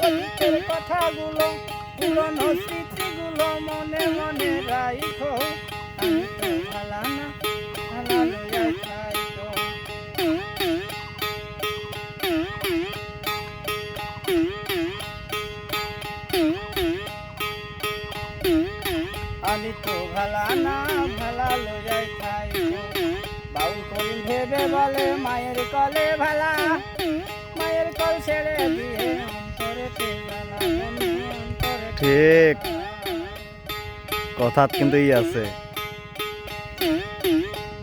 অতীতের কথাগুলো পুরনো স্মৃতিগুলো মনে মনে রাইখো আমি তো ভালা না ভালা লইয়া খাইতো আমি তো ভালা না ভালা লইয়া খাইতো বাউল করিম ভেবে বলে মায়ের কলে ভালা মায়ের কল ছেড়ে দিয়ে অন্তরেতে জ্বালা বন্ধু অন্তরেতে ঠিক কথাত কিন্তু আছে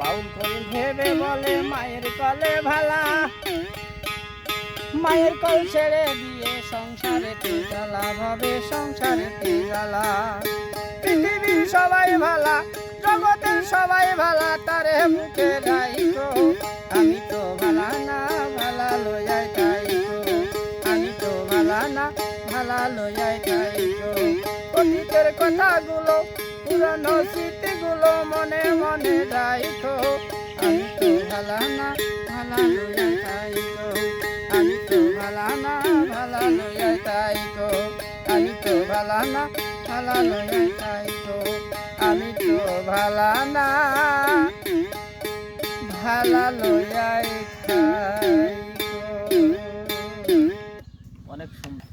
বাউল করিম ভেবে বলে মায়ের কলে ভালা মায়ের কল ছেড়ে দিয়ে সংসারেতে জ্বালা ভাবে সংসারেতে জ্বালা পৃথিবীর সবাই ভালা জগতের সবাই ভালা তারে মুখে রাইখো আমি তো ভালা না ভালা লইয়াই খাইখো আমি তো ভালা না ভালা লইয়াই খাইখো অতীতের কথাগুলো পুরানো স্মৃতিগুলো মনে মনে রাইখো আমি তো ভালা না ভালা লইয়াই খাইখো আমি তো ভালা না ভালা লইয়াই খাইখো আমি তো ভালা না ভালা লইয়াই খাইখো আমি তো ভালা না ভালা লইয়াই খাইখো অনেক সুন্দর।